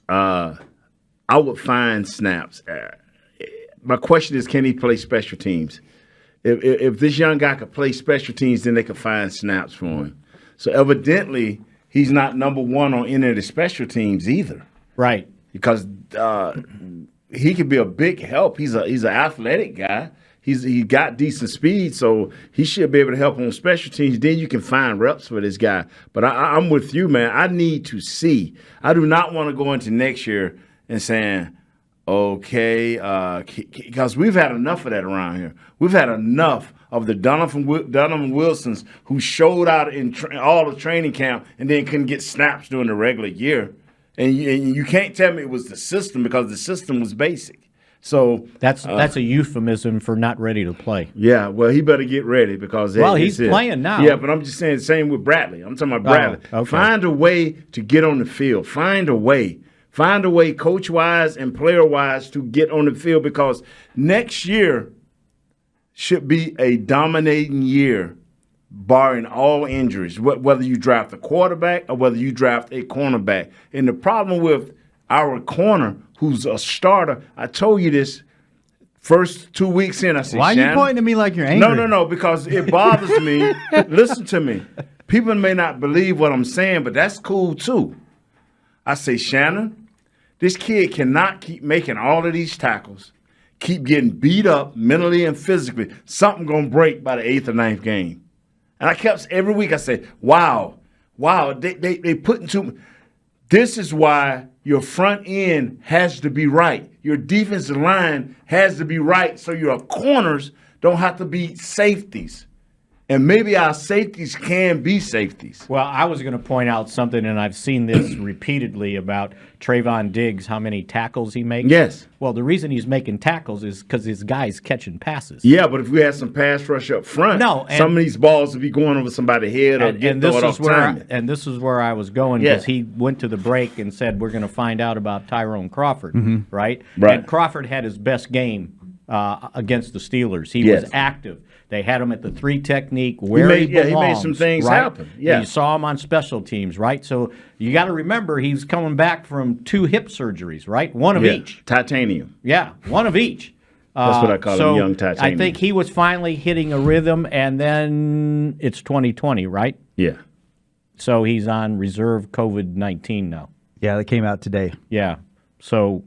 F: I would find snaps. My question is, can he play special teams? If this young guy could play special teams, then they could find snaps for him. So evidently, he's not number one on any of the special teams either.
D: right.
F: Because he could be a big help. He's an athletic guy. He got decent speed, so he should be able to help on special teams. Then you can find reps for this guy. But I'm with you, man. I need to see. I do not want to go into next year and saying, okay, because we've had enough of that around here. We've had enough of the Donovan Wilsons who showed out in all the training camp and then couldn't get snaps during the regular year. And you can't tell me it was the system because the system was basic. So
D: That's a euphemism for not ready to play.
F: yeah, well, he better get ready because
D: He's playing now.
F: Yeah, but I'm just saying the same with Bradley. I'm talking about Bradley.
D: okay.
F: Find a way to get on the field. Find a way, coach-wise and player-wise, to get on the field because next year should be a dominating year, barring all injuries, whether you draft a quarterback or whether you draft a cornerback. And the problem with our corner, who's a starter, I told you this first 2 weeks in. I said,
C: Why are you
F: Shannon,
C: pointing at me like you're angry?
F: No, because it bothers me. Listen to me. People may not believe what I'm saying, but that's cool too. I say, Shannon, this kid cannot keep making all of these tackles, keep getting beat up mentally and physically. Something going to break by the 8th or 9th game. And I kept, every week I say, wow, they put into. This is why your front end has to be right. Your defensive line has to be right so your corners don't have to be safeties. And maybe our safeties can be safeties.
D: Well, I was going to point out something, and I've seen this repeatedly about Trayvon Diggs, how many tackles he makes.
F: Yes.
D: Well, the reason he's making tackles is because his guy's catching passes.
F: Yeah, but if we had some pass rush up front, some of these balls would be going over somebody's head or getting thrown off timing.
D: And this is where I was going because he went to the break and said, we're going to find out about Tyrone Crawford, right? And Crawford had his best game against the Steelers. He was active. They had him at the 3 technique where he belongs.
F: He made some things happen. Yeah.
D: You saw him on special teams, right? So you got to remember he's coming back from 2 hip surgeries, right? One of each.
F: Titanium.
D: Yeah, one of each.
F: That's what I call him, young titanium.
D: I think he was finally hitting a rhythm, and then it's 2020, right?
F: Yeah.
D: So he's on reserve COVID-19 now.
C: Yeah, that came out today.
D: Yeah. So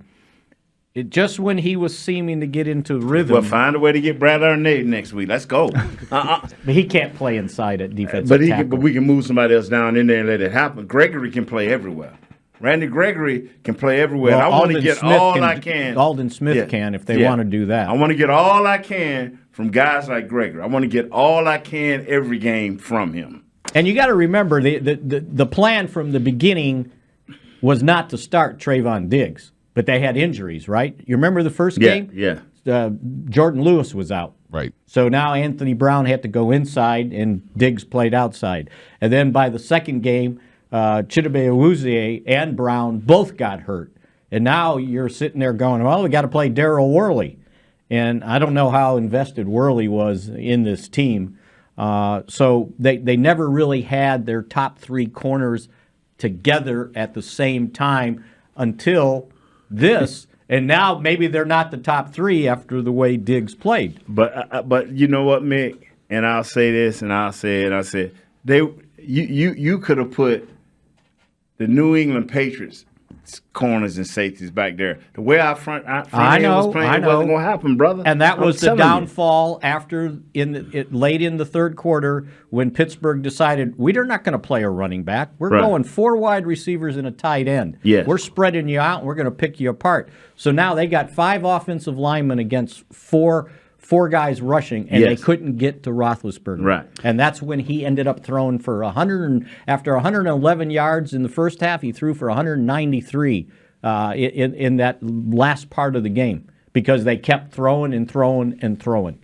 D: just when he was seeming to get into rhythm.
F: Well, find a way to get Brad Arnett next week. Let's go.
D: But he can't play inside at defensive tackle.
F: But we can move somebody else down in there and let it happen. Gregory can play everywhere. Randy Gregory can play everywhere.
D: Well,
F: I want to get all I can.
D: Alden Smith can if they want to do that.
F: I want to get all I can from guys like Gregory. I want to get all I can every game from him.
D: And you got to remember, the plan from the beginning was not to start Trayvon Diggs, but they had injuries, right? You remember the first game?
F: Yeah.
D: Jordan Lewis was out.
E: Right.
D: So now Anthony Brown had to go inside, and Diggs played outside. And then by the second game, Chidobe Awuzie and Brown both got hurt. And now you're sitting there going, well, we got to play Darryl Worley. And I don't know how invested Worley was in this team. So they never really had their top three corners together at the same time until this. And now maybe they're not the top three after the way Diggs played.
F: But you know what, Mick? And I'll say this, and I'll say it. I said you could have put the New England Patriots corners and safeties back there. The way our front end was playing, it wasn't going to happen, brother.
D: And that was the downfall after late in the third quarter when Pittsburgh decided we're not going to play a running back. We're going 4 wide receivers and a tight end.
F: Yes.
D: We're spreading you out, and we're going to pick you apart. So now they got 5 offensive linemen against four guys rushing, and they couldn't get to Roethlisberger.
F: Right.
D: And that's when he ended up throwing for after 111 yards in the first half, he threw for 193 in that last part of the game because they kept throwing and throwing and throwing.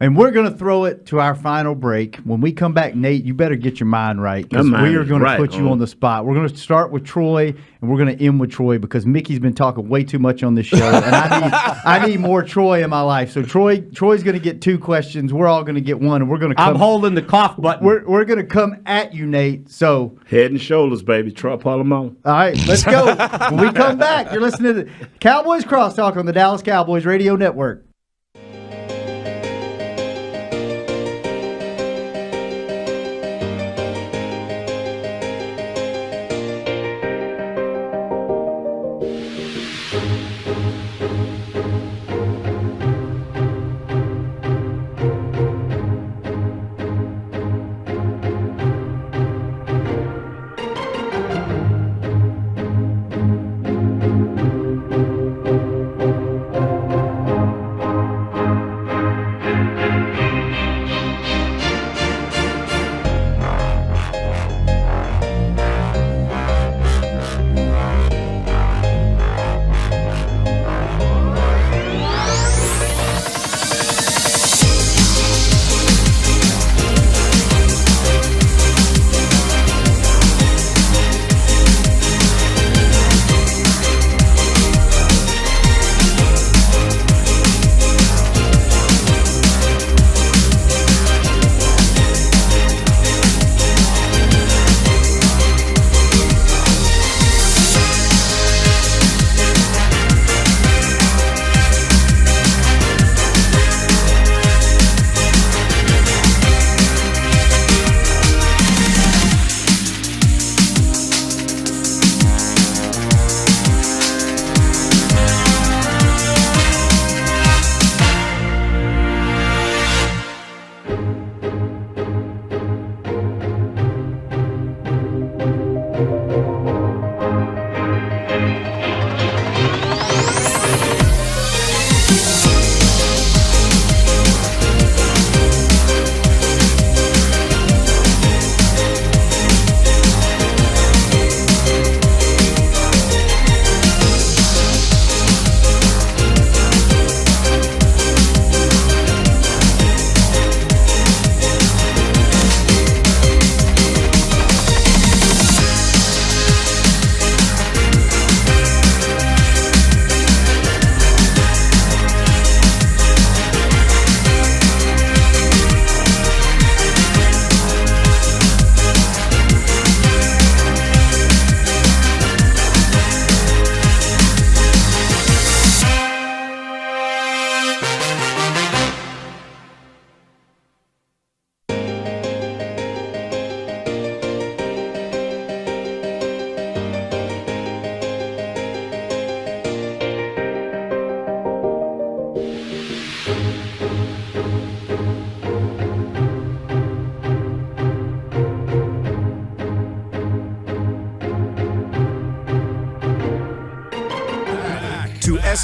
C: And we're going to throw it to our final break. When we come back, Nate, you better get your mind right because we are going to put you on the spot. We're going to start with Troy, and we're going to end with Troy because Mickey's been talking way too much on this show, and I need more Troy in my life. So Troy's going to get 2 questions. We're all going to get 1, and we're going to come.
D: I'm holding the cough button.
C: We're going to come at you, Nate. So
F: Head and Shoulders, baby. Troy Polamalu.
C: All right, let's go. When we come back, you're listening to the Cowboys Crosstalk on the Dallas Cowboys Radio Network.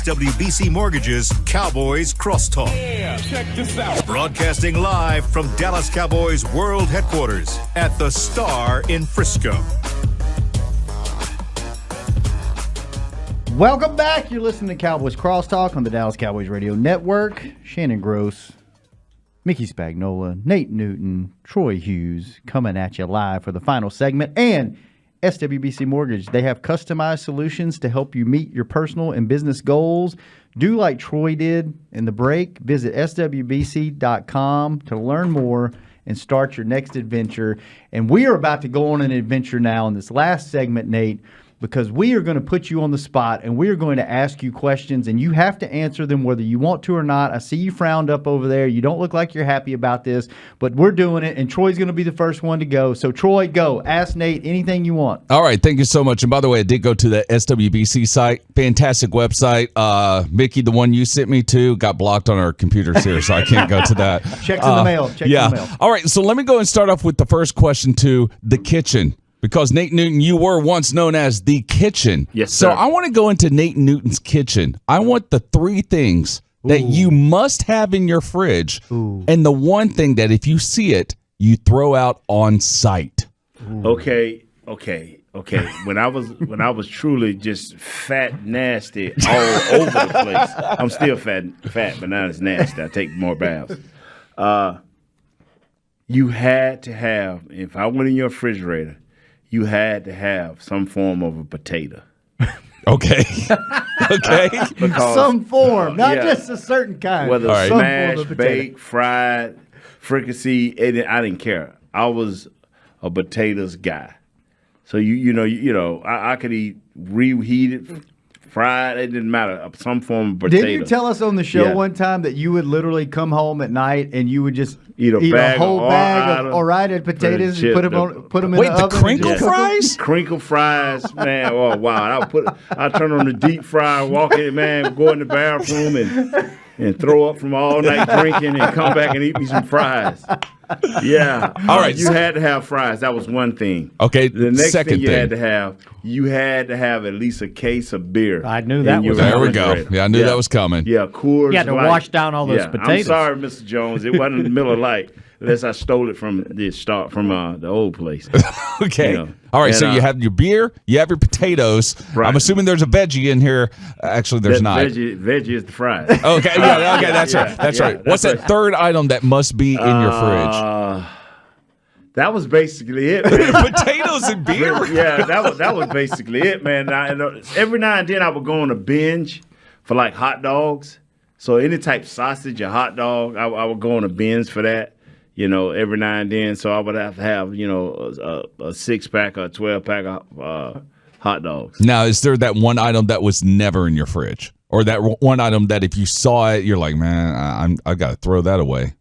A: SWBC Mortgage's Cowboys Crosstalk.
B: Yeah, check this out.
A: Broadcasting live from Dallas Cowboys World Headquarters at the Star in Frisco.
C: Welcome back. You're listening to Cowboys Crosstalk on the Dallas Cowboys Radio Network. Shannon Gross, Mickey Spagnola, Nate Newton, Troy Hughes coming at you live for the final segment. And SWBC Mortgage, they have customized solutions to help you meet your personal and business goals. Do like Troy did in the break. Visit SWBC.com to learn more and start your next adventure. And we are about to go on an adventure now in this last segment, Nate, because we are going to put you on the spot and we are going to ask you questions and you have to answer them whether you want to or not. I see you frowned up over there. You don't look like you're happy about this, but we're doing it and Troy's going to be the first one to go. So Troy, go. Ask Nate anything you want.
E: All right. Thank you so much. And by the way, I did go to the SWBC site. Fantastic website. Mickey, the one you sent me to, got blocked on our computers here, so I can't go to that.
C: Checks in the mail. Checks in the mail.
E: All right. So let me go and start off with the first question to the kitchen. Because Nate Newton, you were once known as the kitchen.
F: Yes, sir.
E: So I want to go into Nate Newton's kitchen. I want the 3 things that you must have in your fridge, and the one thing that if you see it, you throw out on sight.
F: Okay. When I was truly just fat, nasty all over the place. I'm still fat, but not as nasty. I take more baths. You had to have, if I went in your refrigerator, you had to have some form of a potato.
E: Okay. Okay.
F: Because,
C: some form, not just a certain kind.
F: whether
E: All right.
F: smashed, baked, fried, fricassee, I didn't care. I was a potatoes guy. So I could eat reheated, fried. It didn't matter. Some form of potato.
C: Didn't you tell us on the show one time that you would literally come home at night and you would just
F: eat
C: a whole bag of Orion potatoes and put them in
E: Wait,
C: the
E: the
C: oven?
E: crinkle
C: and just cook 'em?
E: fries?
F: Crinkle fries, man. Oh wow! I turn on the deep fryer, walk in, man, go in the bathroom and throw up from all night drinking, and come back and eat me some fries. Yeah.
E: All right.
F: You had to have fries. That was one thing.
E: Okay.
F: The next
E: second
F: thing you had to have at least a case of beer.
D: I knew that was
E: There we go.
F: refrigerator.
E: Yeah, I knew that was coming.
F: Yeah, Coors
D: You had to
F: Light.
D: wash down all those
F: I'm
D: potatoes.
F: sorry, Mr. Jones. It wasn't Miller Lite, unless I stole it from the old place.
E: Okay.
F: You know,
E: All right.
F: and,
E: So you have your beer, you have your potatoes.
F: Right.
E: I'm assuming there's a veggie in here. Actually, there's not.
F: Veggie is the fries.
E: Okay. Yeah. Okay. That's right. That's right. What's that third item that must be in your fridge?
F: That was basically it, man.
E: Potatoes and beer.
F: Yeah, that was basically it, man. Every now and then I would go on a binge for like hot dogs. So any type of sausage or hot dog, I would go on a binge for that. Every now and then. So I would have to have a 6-pack or a 12-pack of hot dogs.
E: Now, is there that one item that was never in your fridge, or that one item that if you saw it, you're like, man, I got to throw that away?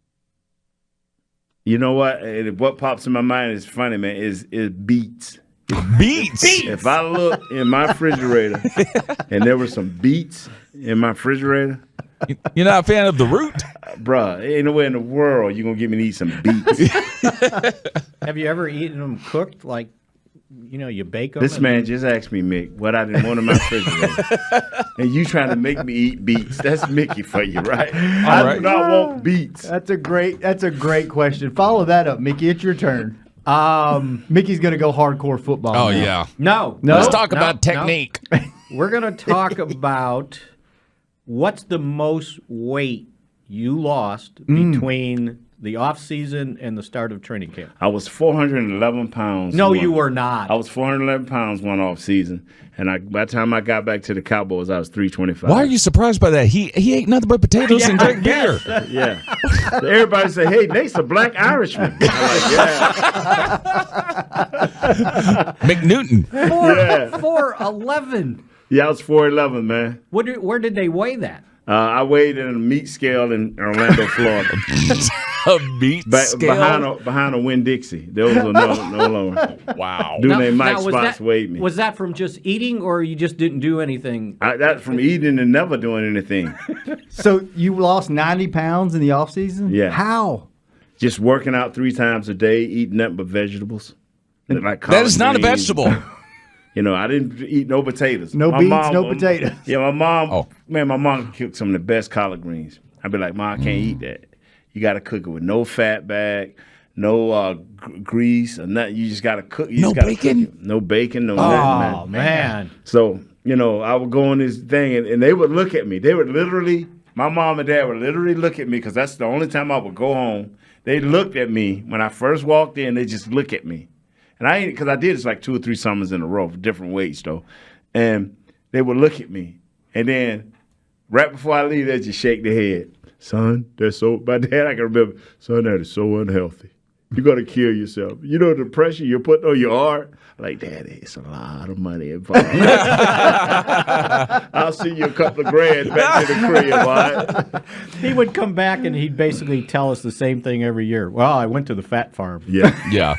F: You know what? What pops in my mind is funny, man. Is beets.
E: Beets.
F: If I look in my refrigerator and there were some beets in my refrigerator,
E: You're not a fan of the root?
F: bruh, ain't nowhere in the world you're gonna get me to eat some beets.
D: Have you ever eaten them cooked, like, you bake them?
F: This man just asked me, Mick, what I didn't want in my refrigerator. And you trying to make me eat beets. That's Mickey for you, right? I do not want beets.
C: That's a great question. Follow that up, Mickey. It's your turn. Mickey's gonna go hardcore football.
E: Oh,
C: now.
E: yeah.
D: No.
E: Let's talk about technique.
D: We're going to talk about what's the most weight you lost between the off-season and the start of training camp.
F: I was 411 pounds.
D: No, you were not.
F: I was 411 pounds one off season. And by the time I got back to the Cowboys, I was 325.
E: Why are you surprised by that? He ate nothing but potatoes and drank beer.
F: Yeah. So everybody say, hey, Nate's a black Irishman. I'm like, yeah.
E: McNewton.
D: 411.
F: Yeah, I was 411, man.
D: Where did they weigh that?
F: I weighed in a meat scale in Orlando, Florida.
E: A meat scale?
F: Behind a Winn-Dixie. Those are no longer.
E: Wow.
F: Dude named Mike
D: was
F: Spots weighed me.
D: Was that from just eating, or you just didn't do anything?
F: That's from eating and never doing anything.
C: So you lost 90 pounds in the off season?
F: Yeah.
C: How?
F: Just working out 3 times a day, eating nothing but vegetables. Like
E: That is not a
F: collard greens.
E: vegetable.
F: I didn't eat no potatoes.
C: No beets, no potatoes.
F: Yeah, my mom, my mom cooked some of the best collard greens. I'd be like, Mom, I can't eat that. You got to cook it with no fat bag, no grease or nothing. You just got to cook.
E: No bacon?
F: No bacon, no nothing.
D: Oh, man.
F: So, I would go on this thing, and they would look at me. They would literally, my mom and dad would literally look at me because that's the only time I would go home. They looked at me when I first walked in. They just look at me. And because I did this like 2 or 3 summers in a row for different weights, though. And they would look at me. And then right before I leave, they just shake their head. Son, my dad, I can remember, son, that is so unhealthy. You're going to kill yourself. You know the pressure you're putting on your heart? Like, Daddy, it's a lot of money involved. I'll see you a couple of grand back to the crib, all right?
D: He would come back and he'd basically tell us the same thing every year. Well, I went to the fat farm.
F: Yeah.
E: Yeah.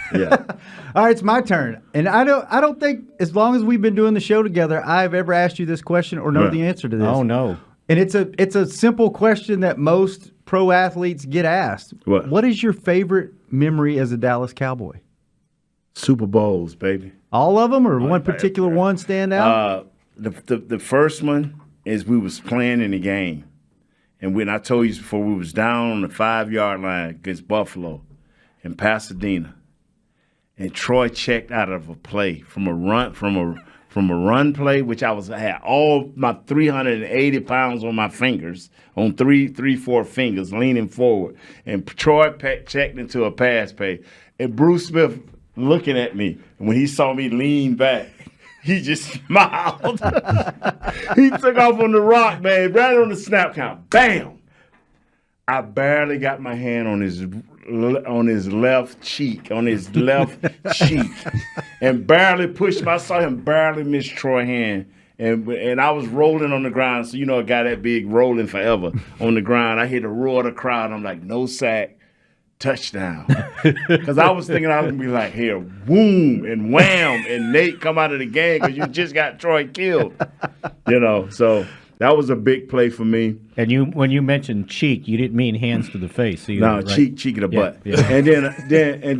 C: All right, it's my turn. And I don't think, as long as we've been doing the show together, I've ever asked you this question or know the answer to this.
D: Oh, no.
C: And it's a simple question that most pro athletes get asked. What is your favorite memory as a Dallas Cowboy?
F: Super Bowls, baby.
C: All of them, or one particular one stand out?
F: The first one is we was playing in the game. And when I told you before, we was down on the 5-yard line against Buffalo in Pasadena. And Troy checked out of a play from a run play, which I had all my 380 pounds on my fingers, on three, 4 fingers, leaning forward. And Troy checked into a pass play. And Bruce Smith looking at me, and when he saw me lean back, he just smiled. He took off on the rock, man, right on the snap count. Bam! I barely got my hand on his left cheek, and barely pushed him. I saw him barely miss Troy's hand. And I was rolling on the ground, so a guy that big rolling forever on the ground. I hear the roar of the crowd. I'm like, no sack, touchdown. Because I was thinking I was going to be like, here, boom, and wham, and Nate come out of the game because you just got Troy killed. So that was a big play for me.
D: And when you mentioned cheek, you didn't mean hands to the face either,
F: no,
D: right?
F: cheek of the butt.
D: Yeah.
F: And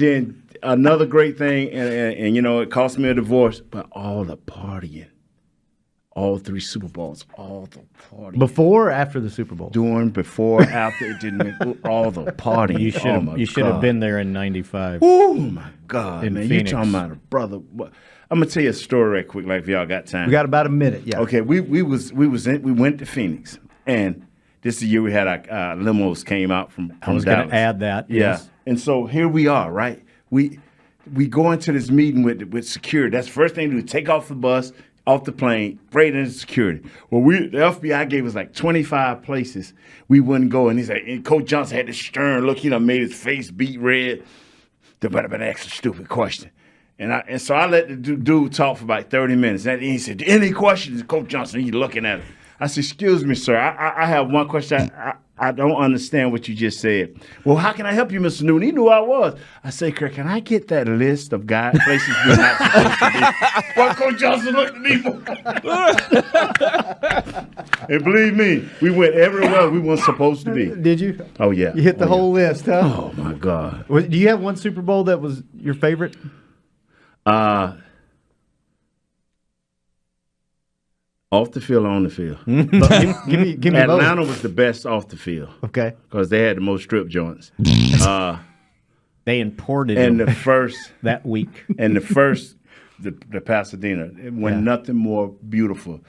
F: then another great thing, and it cost me a divorce, but all the partying. All 3 Super Bowls, all the partying.
C: Before or after the Super Bowl?
F: During, before, after, it didn't all the partying.
D: You should have been there in '95.
F: Oh my God, man!
D: Phoenix.
F: You talking about a brother? I'm gonna tell you a story right quick, like if y'all got time.
C: We got about a minute. Yeah.
F: Okay, we went to Phoenix, and this is the year we had our limos came out from
D: I was
F: Dallas.
D: going to add that.
F: Yeah,
D: Yes.
F: and so here we are, right? We go into this meeting with security. That's the first thing to do: take off the bus. Off the plane, right into security. Well, the FBI gave us like 25 places we wouldn't go, and and Coach Johnson had this stern look. He done made his face beat red. There better been an extra stupid question, and so I let the dude talk for about 30 minutes. And he said, "Any questions?" Coach Johnson, he's looking at him. I said, "Excuse me, sir. I have one question. I don't understand what you just said." "Well, how can I help you, Mr. Newton?" He knew who I was. I said, "Kirk, can I get that list of places we're not supposed to be?" Well, Coach Johnson looked at me. And believe me, we went everywhere we weren't supposed to be.
C: Did you?
F: Oh, yeah.
C: You hit the whole list, huh?
F: Oh, my God.
C: Do you have one Super Bowl that was your favorite?
F: Off the field or on the field?
C: Give me
F: Atlanta
C: both.
F: was the best off the field.
C: Okay.
F: Because they had the most strip joints.
D: They imported
F: And
D: him
F: the first
D: that week.
F: and the Pasadena, when nothing more beautiful.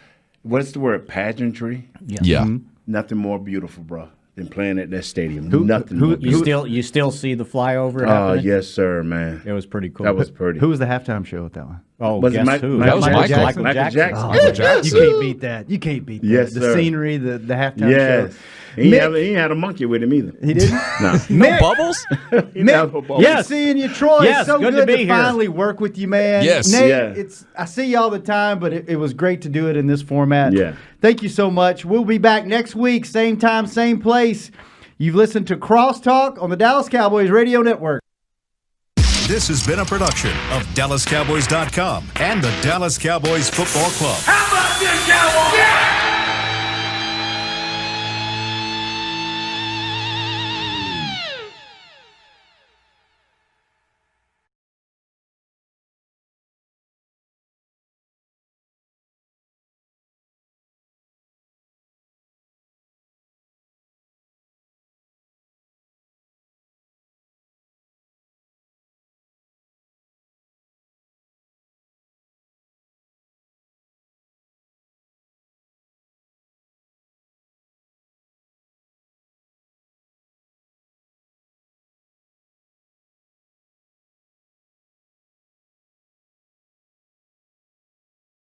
F: What's the word? Pageantry?
E: Yeah.
F: Nothing more beautiful, bro, than playing at that stadium.
C: Who-
F: Nothing
C: who-
F: more beautiful.
D: You still see the flyover
F: Oh,
D: happening?
F: yes, sir, man.
D: It was pretty cool.
F: That was pretty.
C: Who was the halftime show at that one?
D: Oh,
F: Was it
D: guess
F: Mike-
D: who?
F: That
E: was Michael
C: Jackson.
F: Michael Jackson.
E: Michael Jackson.
C: You can't beat that. You can't beat that.
F: Yes,
C: the
F: sir.
C: scenery, the halftime
F: Yes.
C: show.
F: He ain't had a monkey with him either.
C: He didn't?
F: No.
E: No bubbles?
F: He didn't have no ball.
C: Yes. Seeing you, Troy.
D: Yes,
C: It's so
D: good
C: good
D: to be
C: to
D: here.
C: finally work with you, man.
E: Yes.
C: Nate,
F: Yeah.
C: I see you all the time, but it was great to do it in this format.
F: Yeah.
C: Thank you so much. We'll be back next week, same time, same place. You've listened to Crosstalk on the Dallas Cowboys Radio Network.
A: This has been a production of DallasCowboys.com and the Dallas Cowboys Football Club.
B: How about this, Cowboys? Yeah!